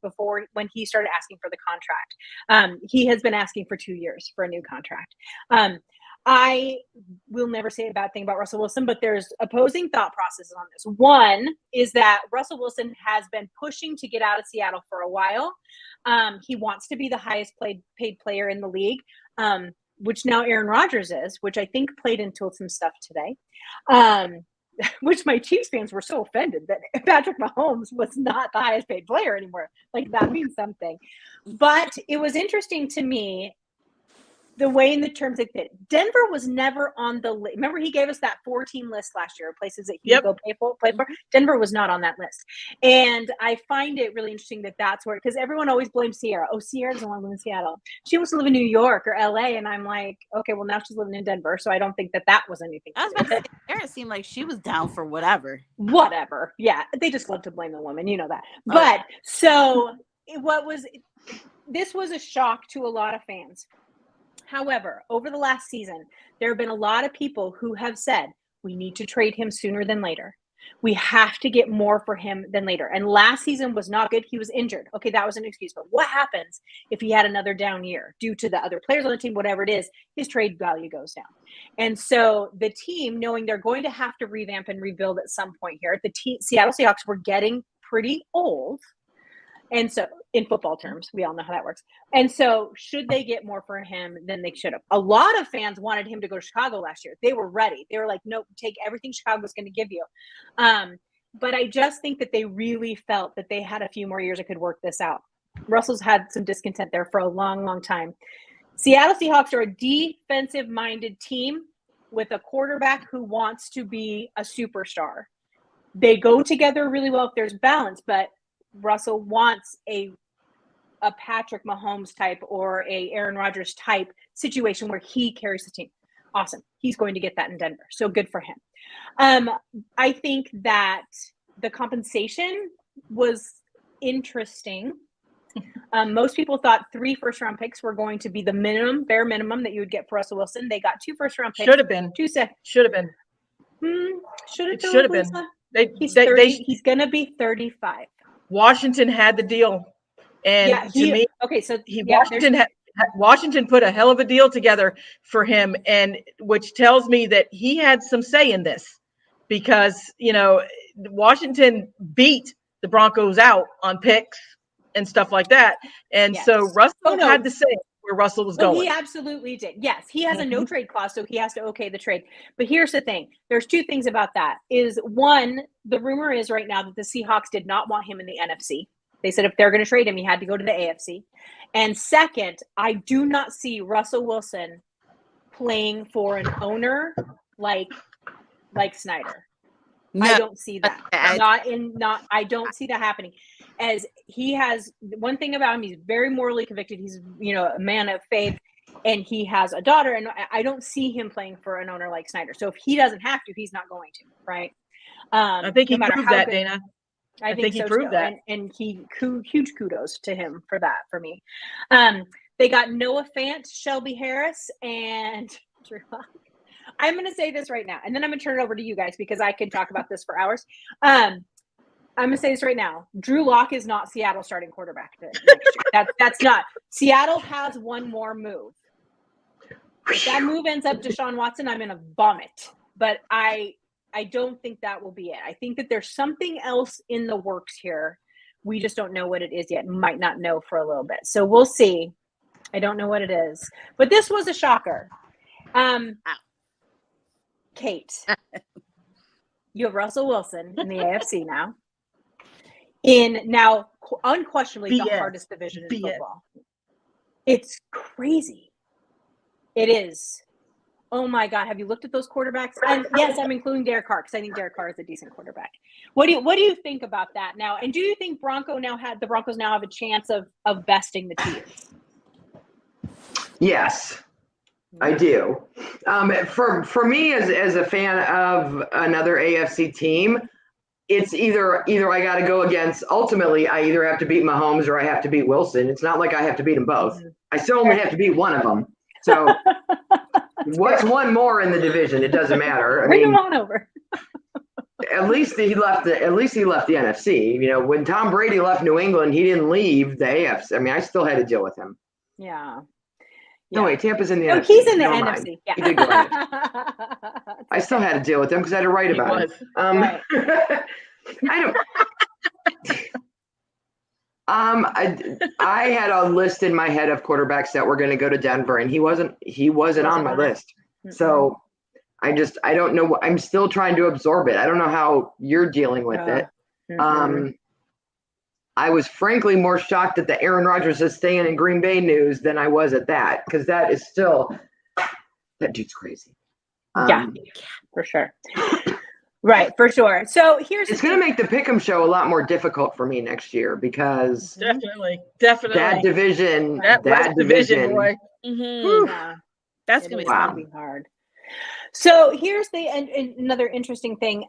when he started asking for the contract. He has been asking for 2 years for a new contract. I will never say a bad thing about Russell Wilson, but there's opposing thought processes on this. One is that Russell Wilson has been pushing to get out of Seattle for a while. He wants to be the highest paid player in the league, which now Aaron Rodgers is, which I think played into some stuff today, which my Chiefs fans were so offended that Patrick Mahomes was not the highest paid player anymore. Like, that means something. But it was interesting to me the way in the terms it fit. Denver was never on the list. Remember, he gave us that 4-team list last year of places that he would go play for. Denver was not on that list. And I find it really interesting that that's where, because everyone always blames Sierra. Oh, Sierra doesn't want to live in Seattle. She wants to live in New York or LA. And I'm like, okay, well, now she's living in Denver. So I don't think that was anything. I was about to say, Sierra seemed like she was down for whatever. Whatever. Yeah. They just love to blame the woman. You know that. But so this was a shock to a lot of fans. However, over the last season, there have been a lot of people who have said, we need to trade him sooner than later. We have to get more for him than later. And last season was not good. He was injured. Okay, that was an excuse. But what happens if he had another down year due to the other players on the team, whatever it is, his trade value goes down. And so the team, knowing they're going to have to revamp and rebuild at some point here, Seattle Seahawks were getting pretty old. And so in football terms, we all know how that works. And so should they get more for him than they should have? A lot of fans wanted him to go to Chicago last year. They were ready. They were like, nope, take everything Chicago's going to give you. But I just think that they really felt that they had a few more years that could work this out. Russell's had some discontent there for a long, long time. Seattle Seahawks are a defensive-minded team with a quarterback who wants to be a superstar. They go together really well if there's balance, but Russell wants a Patrick Mahomes type or a Aaron Rodgers type situation where he carries the team. Awesome. He's going to get that in Denver. So good for him. I think that the compensation was interesting. Most people thought 3 first-round picks were going to be the bare minimum that you would get for Russell Wilson. They got 2 first-round picks. Should have been. Should have been. Should have been. He's 30. He's going to be 35. Washington had the deal, and Washington put a hell of a deal together for him, and which tells me that he had some say in this, because Washington beat the Broncos out on picks and stuff like that, and so Russell had to say where Russell was going. He absolutely did. Yes, he has a no trade clause, so he has to okay the trade. But here's the thing: there's 2 things about that. Is one, the rumor is right now that the Seahawks did not want him in the NFC. They said if they're going to trade him, he had to go to the AFC. And second, I do not see Russell Wilson playing for an owner like Snyder. No, I don't see that. I don't see that happening. As he has one thing about him, he's very morally convicted. He's a man of faith, and he has a daughter. And I don't see him playing for an owner like Snyder. So if he doesn't have to, he's not going to, right? I think he proved that, Dana. I think he proved that, and huge kudos to him for that. For me, they got Noah Fant, Shelby Harris, and Drew Lock. I'm going to say this right now, and then I'm going to turn it over to you guys because I can talk about this for hours. I'm going to say this right now. Drew Lock is not Seattle starting quarterback next year. That's not. Seattle has one more move. If that move ends up Deshaun Watson, I'm going to vomit. But I don't think that will be it. I think that there's something else in the works here. We just don't know what it is yet. Might not know for a little bit. So we'll see. I don't know what it is. But this was a shocker. Kate, you have Russell Wilson in the AFC now. Unquestionably the hardest division in football. It's crazy. It is. Oh my God. Have you looked at those quarterbacks? And yes, I'm including Derek Carr because I think Derek Carr is a decent quarterback. What do you think about that now? And do you think the Broncos now have a chance of besting the Chiefs? Yes, I do. For me as a fan of another AFC team, it's either I got to go against. Ultimately, I either have to beat Mahomes or I have to beat Wilson. It's not like I have to beat them both. I still only have to beat one of them. So what's one more in the division? It doesn't matter. Bring him on over. At least he left the NFC. When Tom Brady left New England, he didn't leave the AFC. I mean, I still had to deal with him. Yeah. No, wait, Tampa's in the NFC. He's in the NFC. Yeah. He did go ahead. I still had to deal with him because I had to write about it. Right. I don't. I had a list in my head of quarterbacks that were going to go to Denver, and he wasn't on my list. So I don't know. I'm still trying to absorb it. I don't know how you're dealing with it. I was frankly more shocked at the Aaron Rodgers is staying in Green Bay news than I was at that, because that is still, that dude's crazy. Yeah, for sure. Right, for sure. So it's going to make the Pick'em show a lot more difficult for me next year, because definitely that division, that division, boy. Yeah, That's going to be gonna be hard. So here's another interesting thing.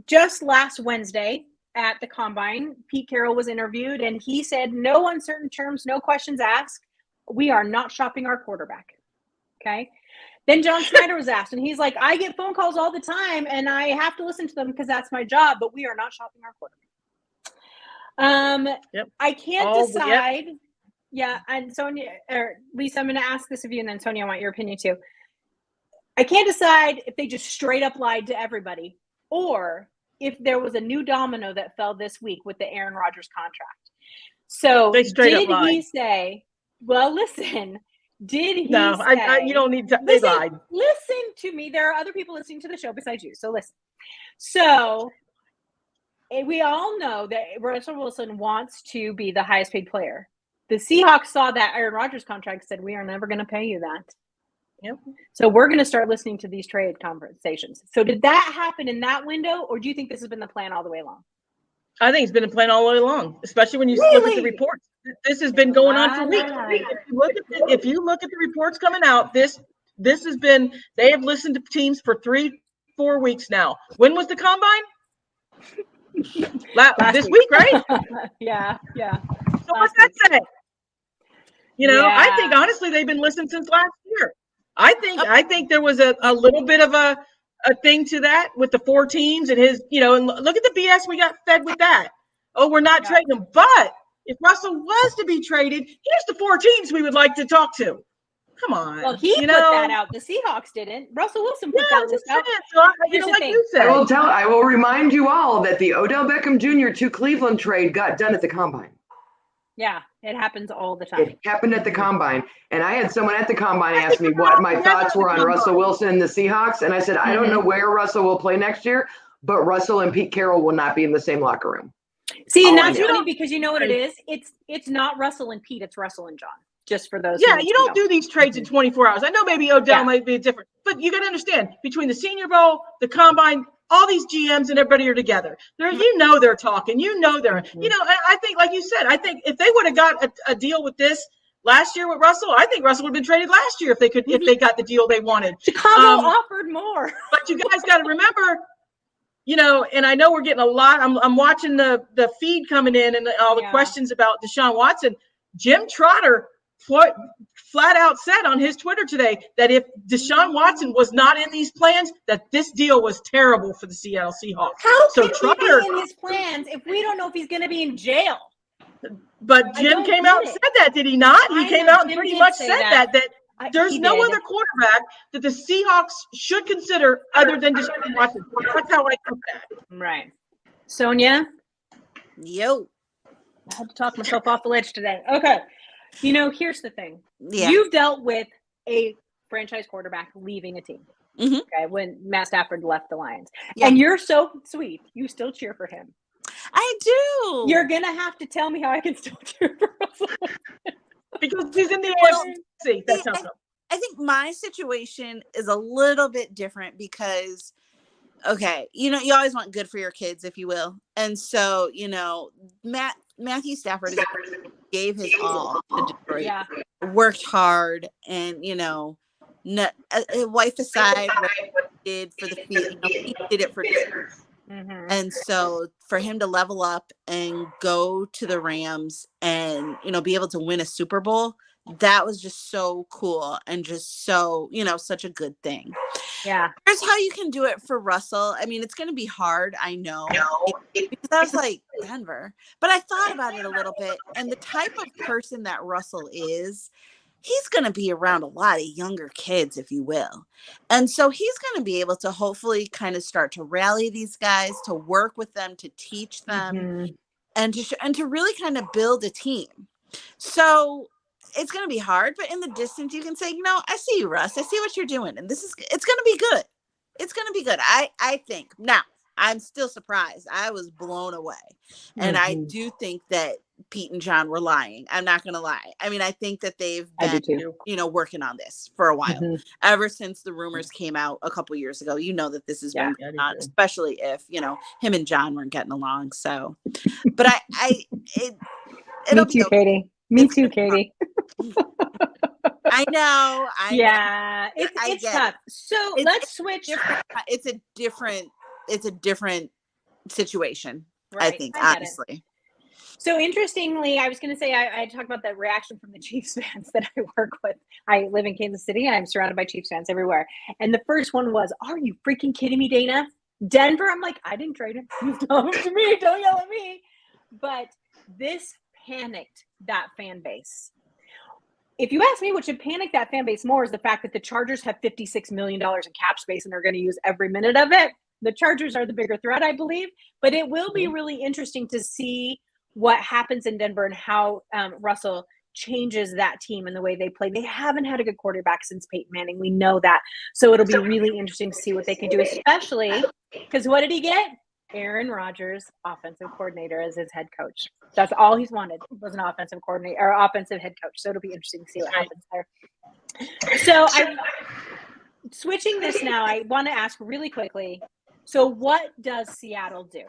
Just last Wednesday at the Combine, Pete Carroll was interviewed, and he said, no uncertain terms, no questions asked. We are not shopping our quarterback. Okay. Then John Snyder was asked, and he's like, I get phone calls all the time, and I have to listen to them because that's my job, but we are not shopping our quarterback. I can't decide. Yeah, and Sonia, or Lisa, I'm going to ask this of you, and then Sonia, I want your opinion too. I can't decide if they just straight up lied to everybody, or if there was a new domino that fell this week with the Aaron Rodgers contract. So they straight up did lied. he say, well, listen, did he No, say, you don't need to. They lied. Listen to me. There are other people listening to the show besides you. So listen. So we all know that Russell Wilson wants to be the highest paid player. The Seahawks saw that Aaron Rodgers contract and said, we are never going to pay you that. Yep. So we're going to start listening to these trade conversations. So did that happen in that window, or do you think this has been the plan all the way along? I think it's been a plan all the way along, especially when you look at the reports. This has been going on for weeks. If you look at the reports coming out, this has been, they have listened to teams for 3-4 weeks now. When was the Combine? This week, right? Yeah. So what's that say? I think honestly they've been listening since last year. I think there was a little bit of a thing to that with the 4 teams and his, and look at the BS we got fed with that. Oh, we're not trading him. But if Russell was to be traded, here's the 4 teams we would like to talk to. Come on. Well, he put that out. The Seahawks didn't. Russell Wilson put that list out. So, like you said. I will remind you all that the Odell Beckham Jr. to Cleveland trade got done at the Combine. Yeah, it happens all the time. It happened at the Combine. And I had someone at the Combine ask me what my thoughts were on Russell Wilson and the Seahawks. And I said, I don't know where Russell will play next year, but Russell and Pete Carroll will not be in the same locker room. See, and that's funny because you know what it is? It's not Russell and Pete, it's Russell and John. Just for those. Yeah, you don't do these trades in 24 hours. I know maybe Odell might be different, but you got to understand, between the Senior Bowl, the Combine, all these GMs and everybody are together. They're talking. I think, like you said, I think if they would have got a deal with this last year with Russell, I think Russell would have been traded last year if they got the deal they wanted. Chicago offered more. But you guys got to remember, and I know we're getting a lot. I'm watching the feed coming in and all the questions about Deshaun Watson. Jim Trotter flat out said on his Twitter today that if Deshaun Watson was not in these plans, that this deal was terrible for the Seattle Seahawks. How can he be in his plans if we don't know if he's going to be in jail? But Jim came out and said that, did he not? He came out and pretty much said that there's no other quarterback that the Seahawks should consider other than Deshaun Watson. That's how I took that. Right. Sonia? Yo. I had to talk myself off the ledge today. Okay. Here's the thing. Yeah. You've dealt with a franchise quarterback leaving a team. Mm-hmm. Okay, when Matt Stafford left the Lions. Yeah. And you're so sweet. You still cheer for him. I do. You're going to have to tell me how I can still cheer for Russell. Because he's in the AFC. That's how I think my situation is a little bit different because, okay, you always want good for your kids, if you will. And so, Matthew Stafford gave his all to Detroit, worked hard, and, wife aside, what he did for the field, he did it for Detroit. Mm-hmm. And so for him to level up and go to the Rams and, be able to win a Super Bowl, that was just so cool and just so, such a good thing. Yeah. Here's how you can do it for Russell. I mean, it's going to be hard, I know, because I was like, Denver. But I thought about it a little bit, and the type of person that Russell is, he's going to be around a lot of younger kids, if you will. And so he's going to be able to hopefully kind of start to rally these guys, to work with them, to teach them, and to really kind of build a team. So it's going to be hard, but in the distance, you can say, I see you, Russ. I see what you're doing. And it's going to be good. It's going to be good. I think. Now, I'm still surprised. I was blown away. And I do think that Pete and John were lying. I'm not going to lie. I mean, I think that they've been, working on this for a while. Ever since the rumors came out a couple years ago, that this has been going on, especially if, him and John weren't getting along. So, but Me too, Katie. Me too, Katie. I know. Yeah, it's tough. So let's switch. It's a different situation, right. I think, honestly. So interestingly, I was going to say, I talked about the reaction from the Chiefs fans that I work with. I live in Kansas City and I'm surrounded by Chiefs fans everywhere. And the first one was, "Are you freaking kidding me, Dana? Denver?" I'm like, "I didn't trade him. Don't to me. Don't yell at me." But this panicked that fan base. If you ask me, what should panic that fan base more is the fact that the Chargers have $56 million in cap space and they're going to use every minute of it. The Chargers are the bigger threat, I believe. But it will be really interesting to see what happens in Denver and how Russell changes that team and the way they play. They haven't had a good quarterback since Peyton Manning. We know that. So it'll be really interesting to see what they can do, especially because what did he get? Aaron Rodgers, offensive coordinator, as his head coach. That's all he's wanted, was an offensive coordinator or offensive head coach. So it'll be interesting to see what happens there. So I'm switching this now. I want to ask really quickly. So what does Seattle do?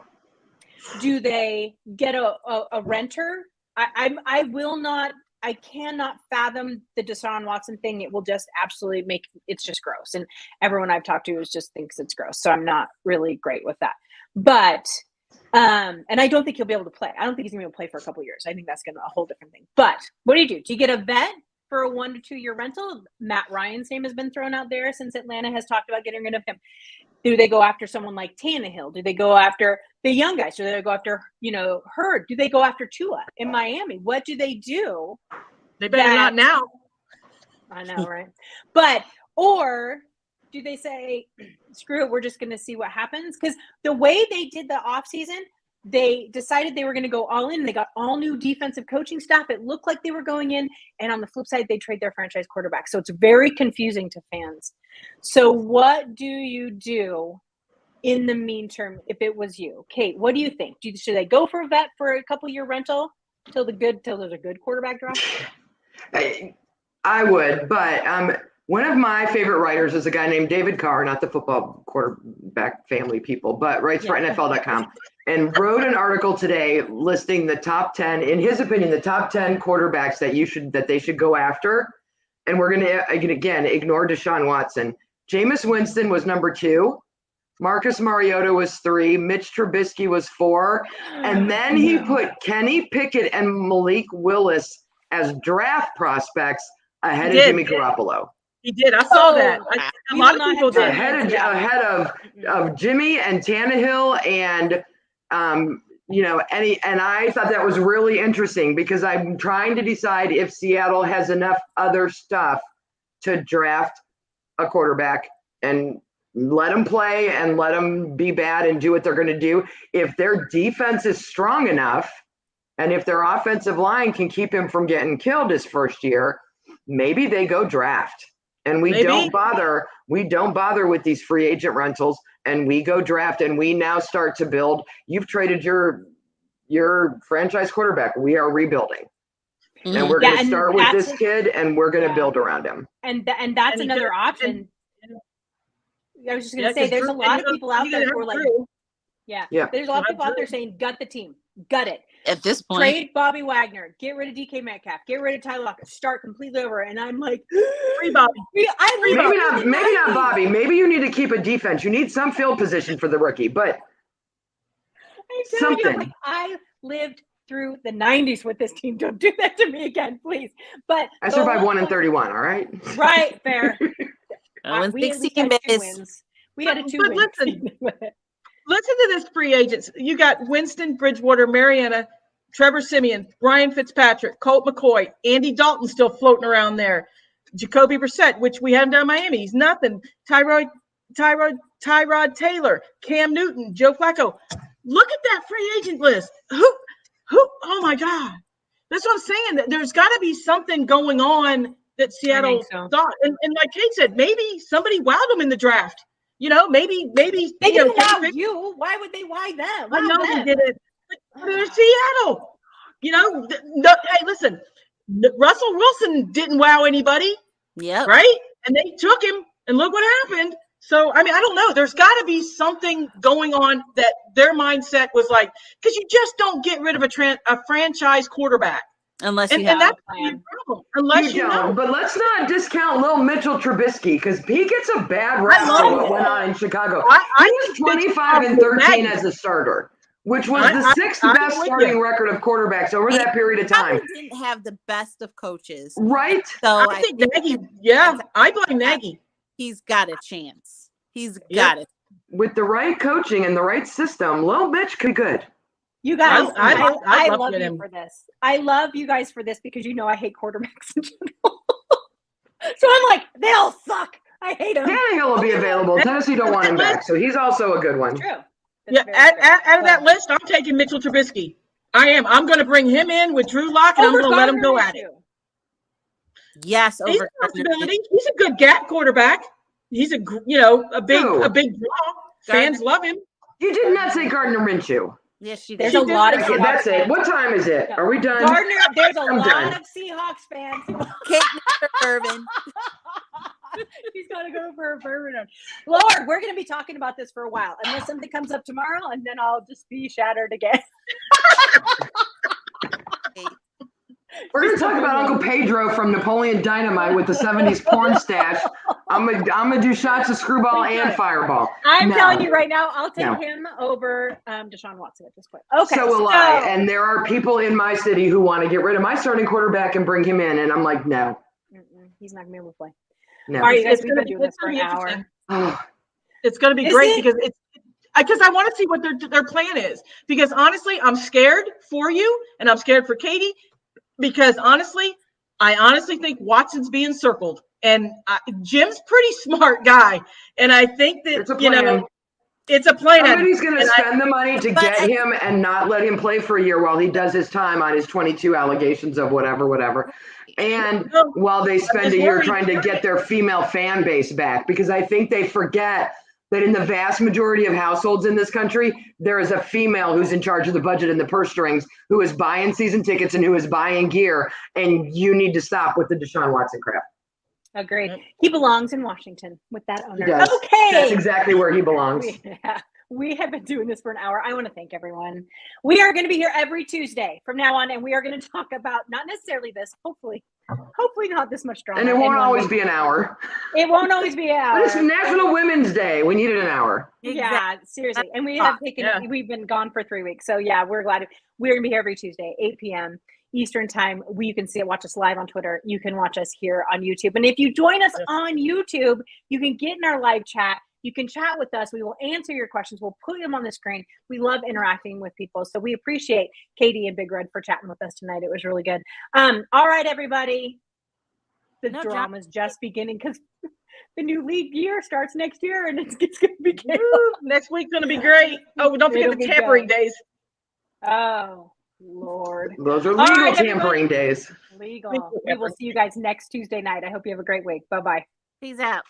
Do they get a renter? I cannot fathom the Deshaun Watson thing. It will just absolutely it's just gross. And everyone I've talked to just thinks it's gross. So I'm not really great with that. But, and I don't think he'll be able to play. I don't think he's going to be able to play for a couple of years. I think that's going to be a whole different thing. But what do? Do you get a vet for a 1 to 2 year rental? Matt Ryan's name has been thrown out there since Atlanta has talked about getting rid of him. Do they go after someone like Tannehill? Do they go after the young guys? Do they go after, Hurd? Do they go after Tua in Miami? What do they do? They better not now. I know, right? Or do they say, screw it, we're just going to see what happens? Because the way they did the offseason, they decided they were going to go all in. They got all new defensive coaching staff. It looked like they were going in. And on the flip side, they trade their franchise quarterback. So it's very confusing to fans. So what do you do in the meantime if it was you? Kate, what do you think? Should they go for a vet for a couple-year rental till there's a good quarterback draft? I would, but one of my favorite writers is a guy named David Carr, not the football quarterback family people, but writes for NFL.com, and wrote an article today listing the top 10, in his opinion, the top 10 quarterbacks that they should go after. And we're going to, again, ignore Deshaun Watson. Jameis Winston was number 2. Marcus Mariota was 3. Mitch Trubisky was 4. And then he put Kenny Pickett and Malik Willis as draft prospects ahead of Jimmy Garoppolo. He did. I saw that. A lot of people did. Ahead of Jimmy and Tannehill and and I thought that was really interesting because I'm trying to decide if Seattle has enough other stuff to draft a quarterback and let them play and let them be bad and do what they're going to do. If their defense is strong enough and if their offensive line can keep him from getting killed his first year, maybe they go draft. And we don't bother with these free agent rentals, and we go draft, and we now start to build. You've traded your franchise quarterback. We are rebuilding. And we're going to start with this kid, and we're going to build around him. And that's another option. I was just going to say, there's a lot of people out there who are like, there's a lot of people out there saying, gut the team. Gut it. At this point, trade Bobby Wagner, get rid of DK Metcalf, get rid of Tyler Lockett, start completely over. And I'm like, free Bobby. Maybe not Bobby. Maybe you need to keep a defense. You need some field position for the rookie, but something. I lived through the 90s with this team. Don't do that to me again, please. But I survived 1 in 31. All right. Right. Fair. We had 2 wins. We had a 2 wins. Listen to this free agents. You got Winston, Bridgewater, Mariana, Trevor Siemian, Ryan Fitzpatrick, Colt McCoy, Andy Dalton still floating around there, Jacoby Brissett, which we had him down in Miami. He's nothing. Tyrod Taylor, Cam Newton, Joe Flacco. Look at that free agent list. Who? Oh my God. That's what I'm saying. There's got to be something going on that Seattle thought. And like Kate said, maybe somebody wowed them in the draft. maybe They didn't wow Picken- you. Why would they wow them? I know them. they did it. But they're Seattle. Hey, listen, Russell Wilson didn't wow anybody, Yep. right? And they took him, and look what happened. So, I don't know. There's got to be something going on that their mindset was like, because you just don't get rid of a franchise quarterback. Unless And you have that's a plan. the problem. Unless you know. But let's not discount little Mitchell Trubisky because he gets a bad rap love for what him. went on in Chicago. I He was think 25 and Mitchell 13 Trubisky- as a starter, which was the I- sixth I'm best with starting you. record of quarterbacks over that period of time. Probably didn't have the best of coaches. Right? So I think Nagy, I blame Nagy. he's got a chance. He's Yep. got it. With the right coaching and the right system, little Mitch could be good. You guys, I'd I love to love get you him. for this. I love you guys for this because I hate quarterbacks in general. So I'm like, they all suck. I hate them. Tannehill will be available. Tennessee don't want him back, so he's also a good one. That's true. Yeah, out of that list, I'm taking Mitchell Trubisky. I am. I'm going to bring him in with Drew Lock, and I'm going to let him go at it. Yes, He's over a possibility. He's a good gap quarterback. He's a big draw. Fans love him. You did not say Gardner Minshew. Yes, she There's did. a lot of Okay, Seahawks that's it. fans. What time is it? Are we done? Gardner, there's a I'm lot done. of Seahawks fans. Kate Irvin. He's got to go for a bourbon. Lord, we're going to be talking about this for a while, unless something comes up tomorrow, and then I'll just be shattered again. We're going to talk about Uncle Pedro from Napoleon Dynamite with the 70s porn stash. I'm gonna do shots of screwball and fireball. I'm No. telling you right now, I'll take No. him over Deshaun Watson at this point. Okay. So will I. And there are people in my city who want to get rid of my starting quarterback and bring him in. And I'm like, no. He's not going to be able to play. No. All right, you guys, It's we've gonna been doing be- this for an it's gonna be hour. interesting. Oh, It's going to be Is great it? because I want to see what their plan is. Because honestly, I'm scared for you, and I'm scared for Katie. Because I honestly think Watson's being circled, and Jim's pretty smart guy, and I think that it's a plan. it's a plan. Somebody's going to And spend the money to get him and not let him play for a year while he does his time on his 22 allegations of whatever. And while they spend a year trying to get their female fan base back, because I think they forget that in the vast majority of households in this country, there is a female who's in charge of the budget and the purse strings, who is buying season tickets and who is buying gear. And you need to stop with the Deshaun Watson crap. Agreed. He belongs in Washington with that owner. He does. Okay. That's exactly where he belongs. We have been doing this for an hour. I want to thank everyone. We are going to be here every Tuesday from now on, and we are going to talk about not necessarily this, hopefully not this much drama. And it won't always be an hour. It won't always be an hour. But it's National Women's Day. We needed an hour. Yeah, seriously. And we've been gone for 3 weeks. So yeah, we're glad. We're going to be here every Tuesday, 8 p.m. Eastern time. You can watch us live on Twitter. You can watch us here on YouTube. And if you join us on YouTube, you can get in our live chat. You can chat with us. We will answer your questions. We'll put them on the screen. We love interacting with people. So we appreciate Katie and Big Red for chatting with us tonight. It was really good. All right, everybody. The drama's just beginning because the new league year starts next year, and it's going to be good. Next week's going to be great. Oh, don't forget the tampering days. Oh, Lord. Those are legal tampering days. Legal. We will see you guys next Tuesday night. I hope you have a great week. Bye-bye. Peace out.